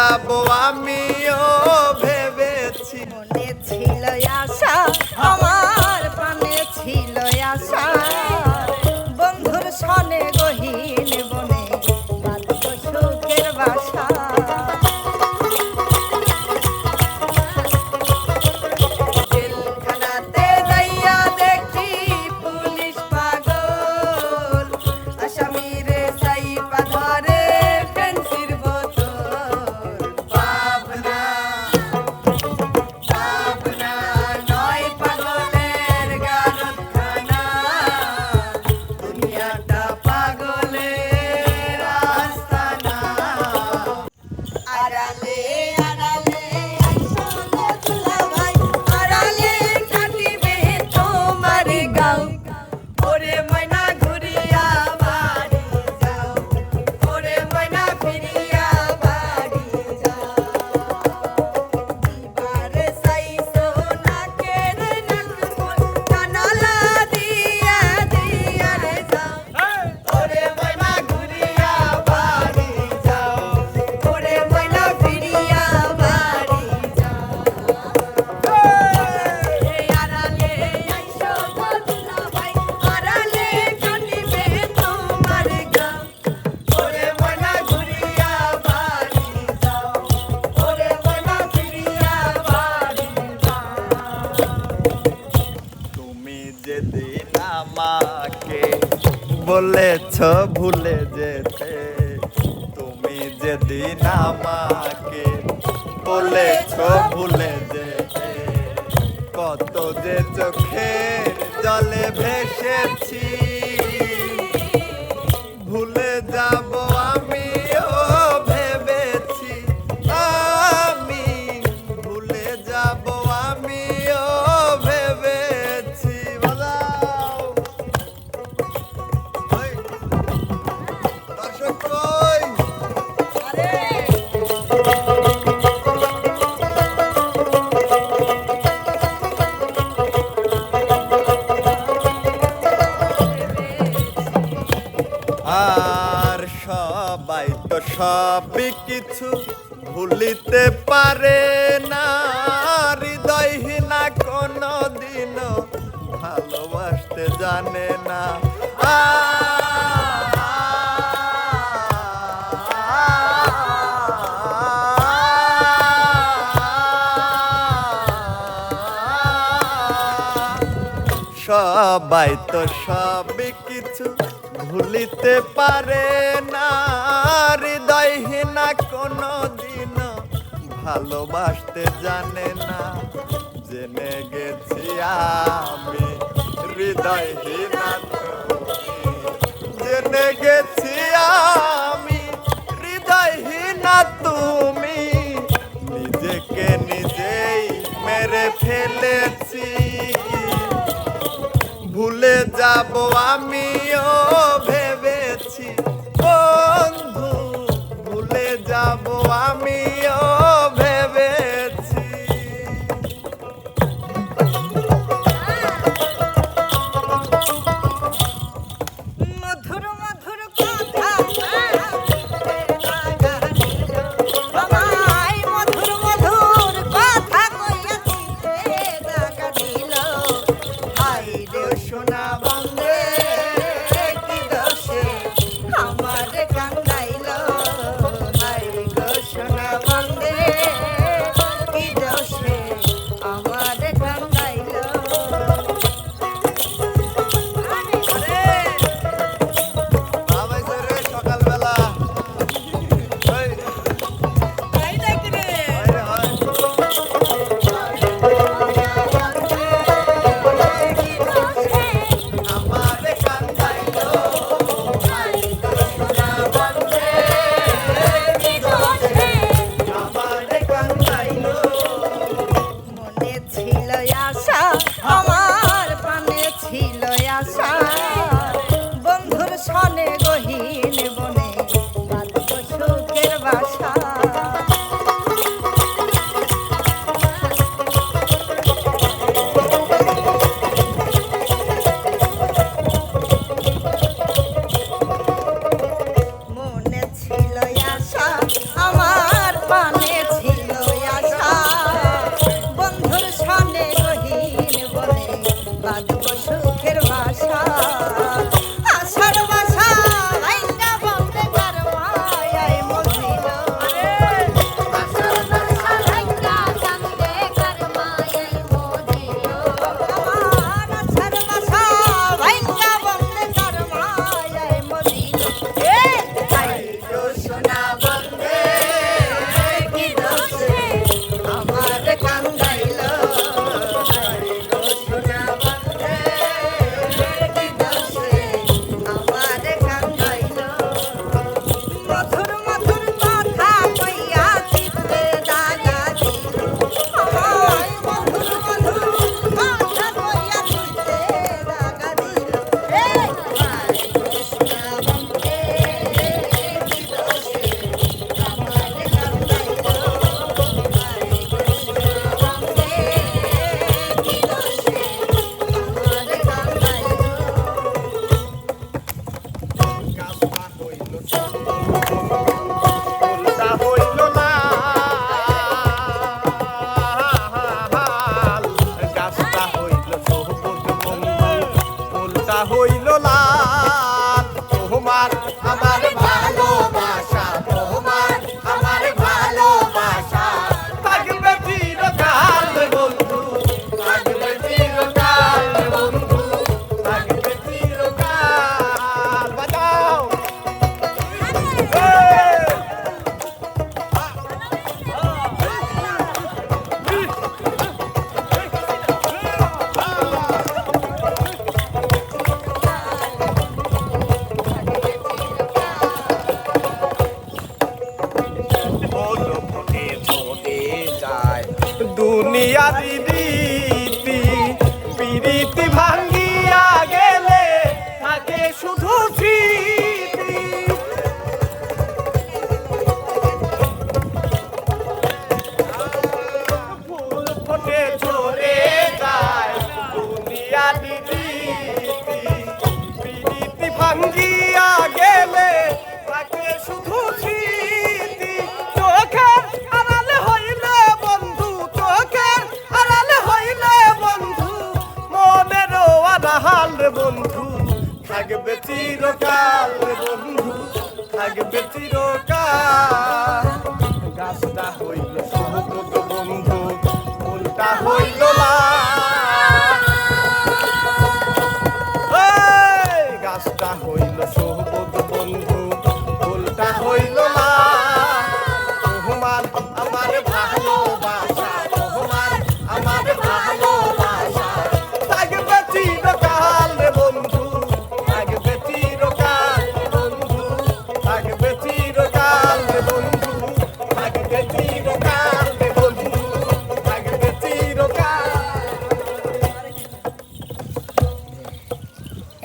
যাব আমিও ভেবেছি। মনে ছিল আশা, আমার প্রাণে ছিল আশা, বন্ধুর সনে গহীন বনে বাঁধব সুখের বাসা। জেলখানাতে যাইয়া দেখি পুলিশ পাগল, আসামিরে সাইপা ধরে পেন্সির বোতল। ভাবনা ভাবনা নয় পাগলের গারদখানা, দুনিয়াটা পাগলের আস্তানা। আড়ালে আড়ালে আইসা দুলা ভাই, আড়ালে কাটিবে তোমার গাও। ওরে ময়না ঘুরিয়া বাড়ি যাও, ওরে ময়না ফিরিয়া বাড়ি যাও। দিবারে চাইছো নাকের নাকফুল, জানালা দিয়া দিয়া রে যাও। ওরে ময়না ঘুরিয়া বাড়ি যাও, ওরে ময়না ফিরিয়া বাড়ি যাও। এই আড়ালে আইসো দুলা ভাই, আড়ালে কাটিবে তোমার গাও। ওরে ময়না ঘুরিয়া বাড়ি যাও, ওরে ময়না ফিরিয়া বাড়ি যাও। তুমি যেদিন আমাকে বলেছ ভুলে যেতে, তুমি যেদিন আমাকে বলেছ ভুলে যেতে, কত যে চোখের জলে ভেসেছি। ভুলে যাব আমিও ভেবেছি, আমি ভুলে যাব আমিও ভেবেছি। বাজাও ওই, দর্শক কই? আর সবাই তো সবই কিছু ভুলিতে পারে না, হৃদয়হীনা কোনো দিনও ভালোবাসতে জানে না। সবাই তো সবই কিছু ভুলিতে পারে না, হৃদয়হীনা কোনো দিনও ভালোবাসতে জানে না। জেনে গেছি আমি হৃদয়হীনা তুমি, জেনে গেছি আমি হৃদয়হীনা তুমি, নিজেকে নিজেই মেরে ফেলেছি। ভুলে যাব আমিও ভেবেছি বন্ধু, ভুলে যাব আমিও ভেবেছি। মধুর মধুর কথা আমায়, মধুর মধুর কথা কইয়া দিতে টাকা দিল। হাই রে সোনা বন্ধে কি দুনিয়ারি রীতি পিরিতি ভাঙ্গিয়া গেলে থাকে শুধু স্মৃতি। ফুল ফোটে ঝরে যায় দুনিয়ারি রীতি পিরিতি ভাঙ্গিয়া গেলে থাকে শুধু স্মৃতি। চোখের আড়ালে হইলে বন্ধু, চোখের আড়ালে হইলে বন্ধু, মনেরও আড়াল রে বন্ধু, থাকবে চিরকাল রে বন্ধু, থাকবে চিরকাল। গাছটা হইল সবুজ বন্ধু, ফুলটা হইল লাল। এই গাছটা হইল সবুজ বন্ধু, ফুলটা হইল লাল। তোমার আমার ভালোবাসা, তোমার আমার ভালোবাসা, থাকবে চিরকাল রে বন্ধু, থাকবে চিরকাল রে বন্ধু, থাকবে চিরকাল রে বন্ধু, থাকবে চিরকাল রে বন্ধু, থাকবে চিরকাল।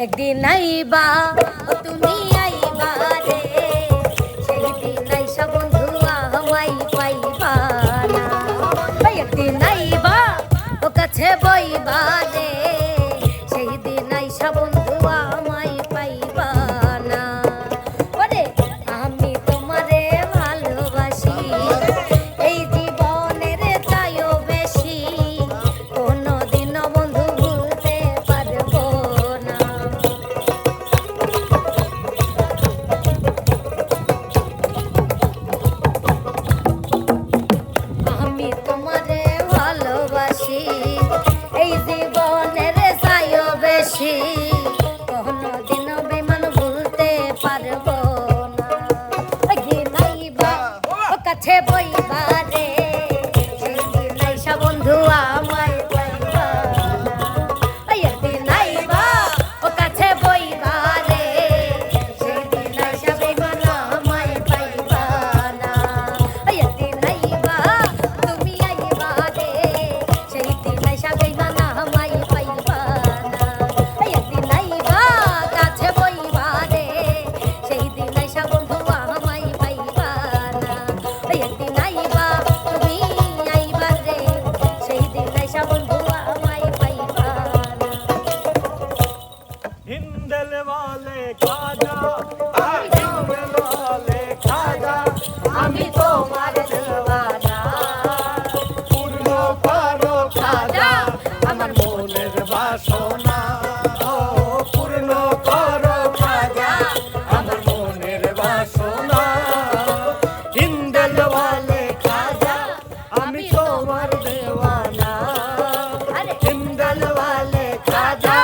একদিন আইবা ও তুমি আইবা রে, সেই দিন আইসা বন্ধু আমায় পাইবা না। ওই একদিন আইবা ও কাছে বইবা রে, সেই দিন আইসা বন্ধু আমায় পাইবা না। ওরে আমি তোমারে ভালোবাসি, এই জীবনের চাইও বেশি, কোনদিনও বন্ধু ভুলতে পারবো না। আমি তোমারে ভালোবাসি, এই জীবনের চাইও বেশি, কোনদিনও বেমান ভুলতে পারবো না। একদিন আইবা ও কাছে বইবা রে, সেই দিন আইসা বন্ধু আমায় পাইবা না। একদিন আইবা ও কাছে বইবা রে, সেই দিন আইসা বেমান আমায় পাইবা না। একদিন আইবা তুমি আইবা রে, সেই দিন আইসা বেমান আমায় পাইবা না। একদিন আইবা কাছে বইবা রে, সেই দিন আইসা বন্ধু আমায় পাইবা না। একদিন আইবা তুমি আইবা রে, সেই দিন আইসা বন্ধু আমায় পাইবা না। হিন্দেল वाले খাজা, হিন্দেল वाले খাজা, আমি তোমার দিওয়ানা। পূর্ণ করো খাজা আমার মনের বাসনা। ও পূর্ণ করো খাজা আমার মনের বাসনা। হিন্দেল वाले খাজা আমি তোমার দেওয়ানা। আরে হিন্দেল वाले খাজা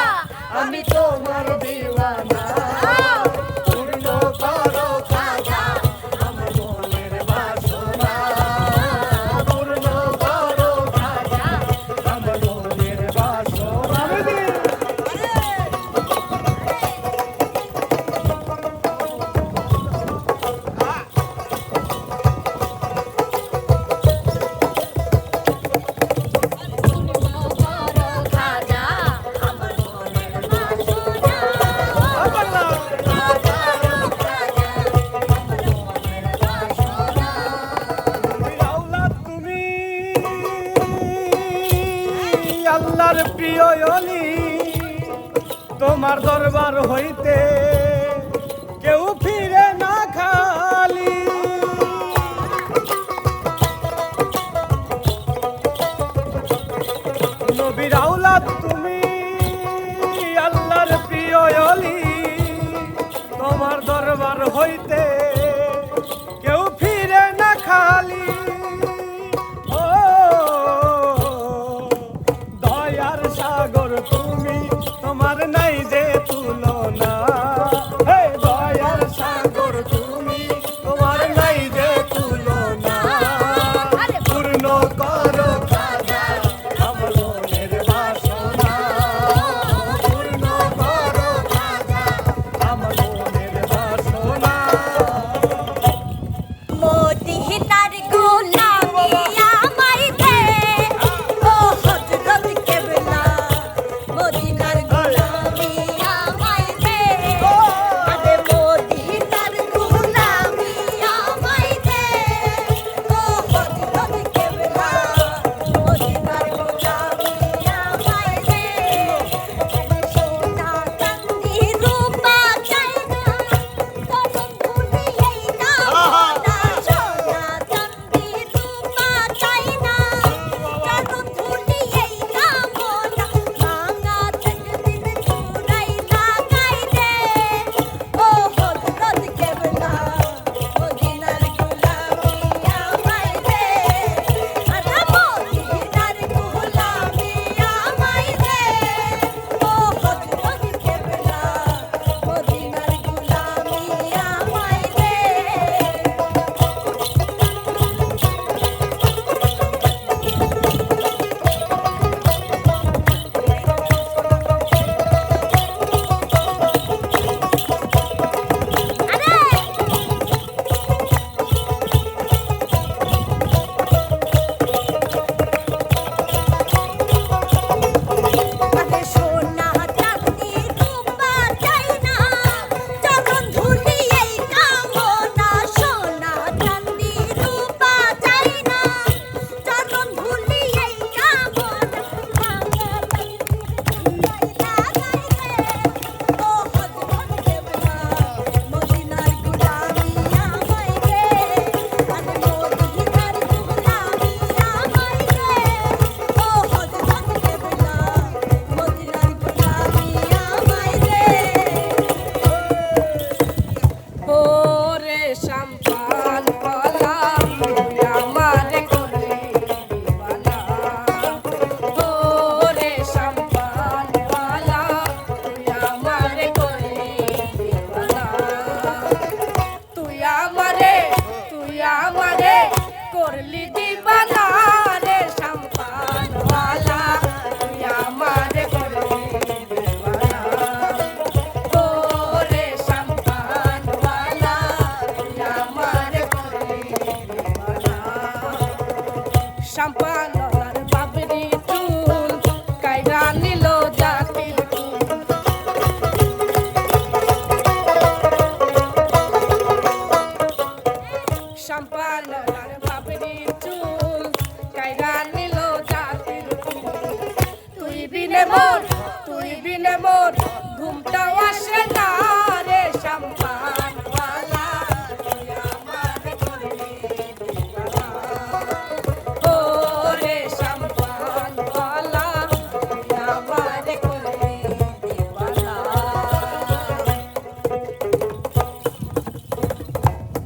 আমি তোমার দিওয়ানা। পূর্ণ করো খাজা আমার মনের বাসনা। পূর্ণ করো খাজা আমার মনের বাসনা। খাজা আমার মনের বাসনা। তুমি আল্লাহর প্রিয় অলি, তোমার দরবার হইতে কেউ ফিরে না খালি। নবীর আওলাদ তুমি আল্লাহর প্রিয় অলি, তোমার দরবার হইতে কেউ ফিরে না খালি। ও দয়ার সাগর তুমি, তোমার নাই যে তুলনা। হে দয়ার সাগর তুমি, তোমার নাই যে তুলনা। পূর্ণ করো খাজা আমার মনের বাসনা। পূর্ণ করো খাজা আমার মনের বাসনা। দিবানা রে সম্পানওয়ালা তুই আমারে করলি দিবানা ও রে সম্পানওয়ালা তুই আমারে করলি দিবানা সম্পানওয়ালার বাবরি চুল কাইরা নিল জাতির সম্পানওয়ালার বাবরি চুল কাইরা নিল জাতির তুই বিনে মোর ঘুমটাও আসে না রে সম্পানওয়ালা তুই আমারে করলি দিবানা ও রে সম্পানওয়ালা তুই আমারে করলি দিবানা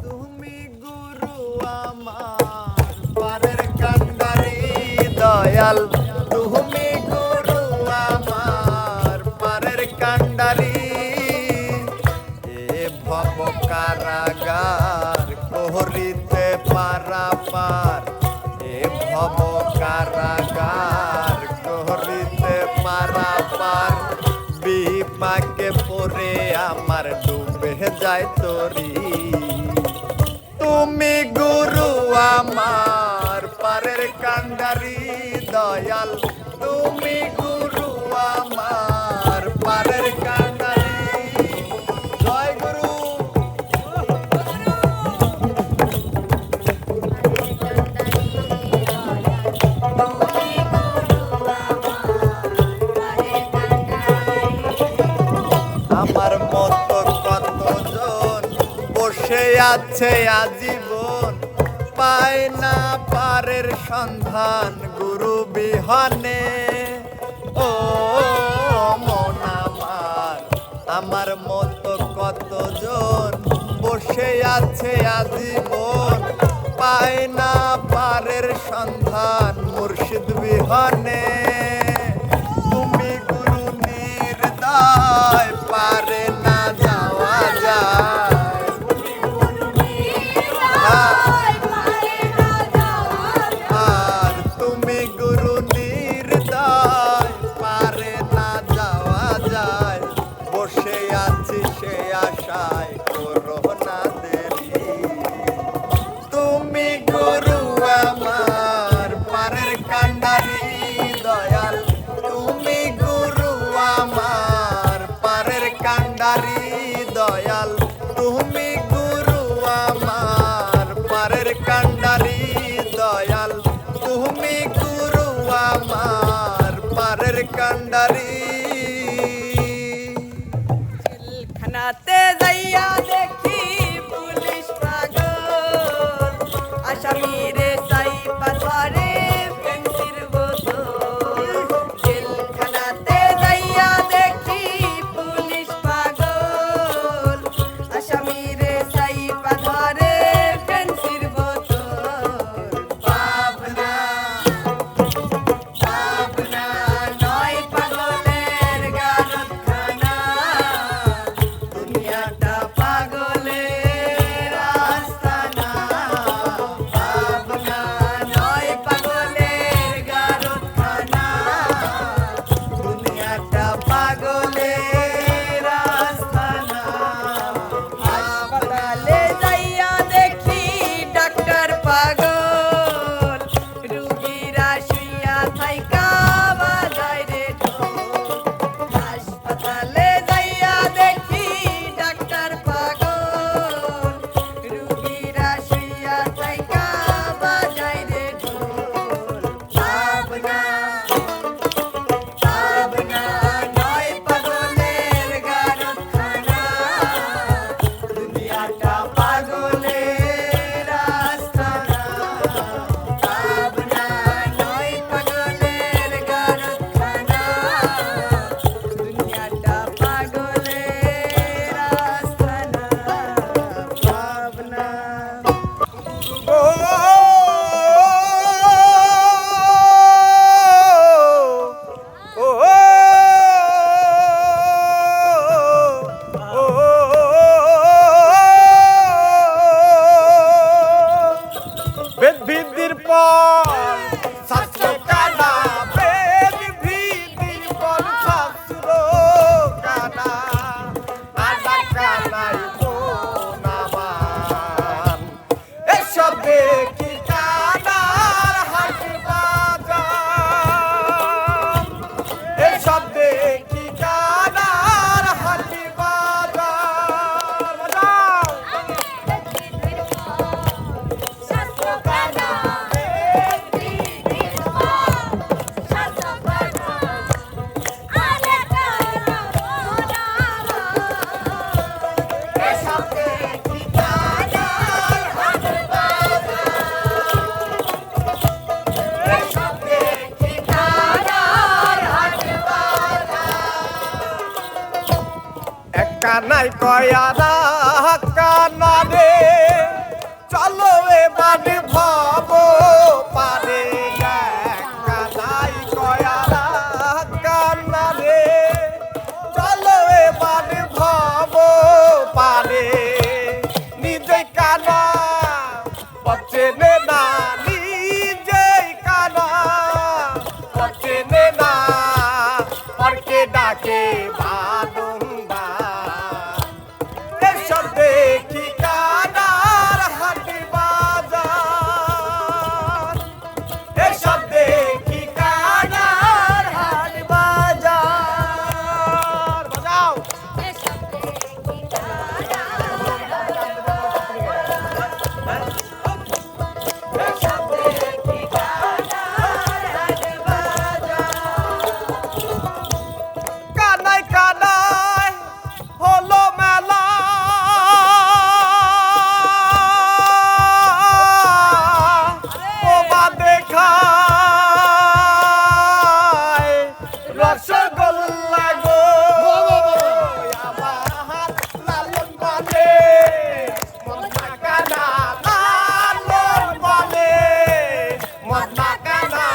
তুমি গুরু আমার পারের কান্ডারি দয়াল তুমি গুরু আমার পারের কান্ডারি এ ভব কারাগার কোহরিতে পারাপার এ ভব কারাগার কোহরিতে পারাপার বিপাকে পড়ে আমার ডুবে যায় তরি তুমি গুরু আমার পারের কান্ডারি দয়াল তুমি গুরু আমার পারের কান্ডারি জয় গুরু আমার মতো কতজন বসে আছে আজীবন পায় না পারের সন্ধান গুরু বিহনে ও মন আমার মতো কতজন বসে আছে আজীবন পায় না পারের সন্ধান মুর্শিদ বিহনে তুমি গুরু নির্দয় পারে না যাওয়া যায় আর তুমি গুরু নির্দয় পারে না যাওয়া যায় বসে আছি সে আশায় করো না দেরি তুমি গুরু আমার পারের কান্ডারি দয়াল তুমি গুরু আমার পারের কান্ডারি দয়াল তুমি গুরু আমার পারের কান্ডারি দয়াল তুমি গুরু আমার পারের কান্ডারি জেলখানাতে যাইয়া দেখি পুলিশ পাগল আসামিরে সাইপা ধরে পেন্সির বোতল জেলখানাতে যাইয়া দেখি পুলিশ পাগল আসামিরে সাইপা ধরে পেন্সির বোতল পাবনা পাবনা নয় পাগলের গারদখানা দুনিয়াটা পাগল এসব দেখি কানার হাট এক কানাই কয়ারা কানা রে চলো এবার ভব পারে এক কানাই কয়ারা কানা রে চলো এবার ভব পারে নিজে কানা বচেনে না নিজে কানা বচেনে না পরকে ডাকে বারংবার এসব দেখি কানার হাট বাজার এসব দেখি কানার হাট বাজার বাজাও এসব দেখি কানার এসব দেখি কানার হাট বাজার কানাই কানাই হলো মেলা ওবা দেখায় রসগোল্লা গো আমার লালন বলে মদনা কানা লালন বলে মদনা কানা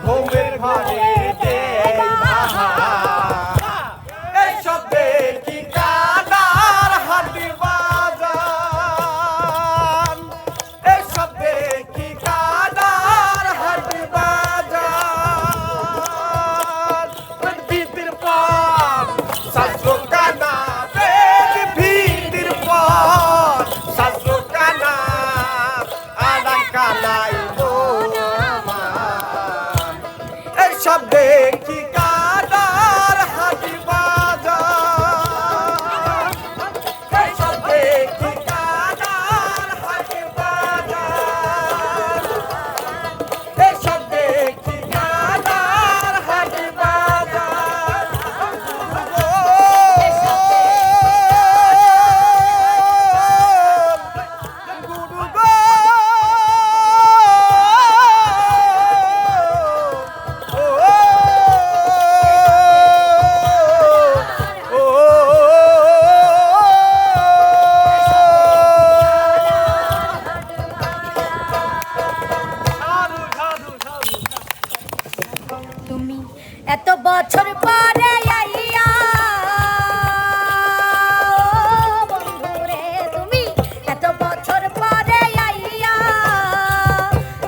ঘুমের ঘরে দে এসব দেখি কানার হাট বাজার এসব দেখি কানার হাট বাজার ভিতির পর শাস্ত্র কানা ভিতির পর শাস্ত্র কানা আড়া কানাই এসব দেখি কানার হাট বাজার এসব দেখি কানার হাট বাজার এসব দেখি কানার হাট বাজার গুরু গো তুমি এত বছর পরে আইয়া বন্ধুরে তুমি এত বছর পরে আইয়া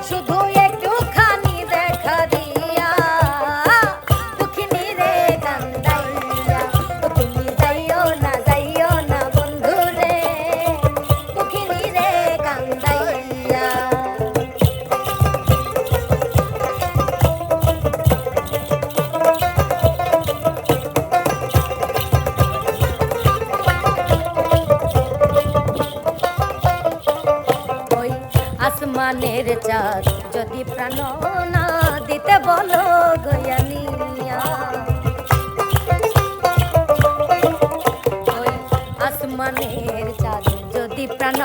শুধু একটুখানি দেখা দিয়া দুঃখিনী রে কান্দাইয়া তুমি যাইও না বন্ধুরে দুঃখিনী রে কান্দাইয়া ওই আসমানের চাঁদ যদি প্রাণ না দিতে বলো গয়ানিয়া ওই আসমানের চাঁদ যদি প্রাণ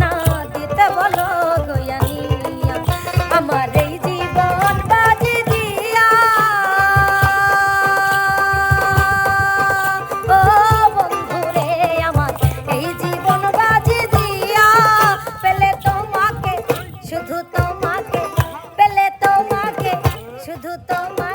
না দিতে বলো গয়ানিয়া আমার এই জীবন বাজি দিয়া ও বন্ধুরে আমার এই জীবন বাজি দিয়া পেলে তোমাকে শুধু তোমাকে পেলে তোমাকে শুধু তোমাকে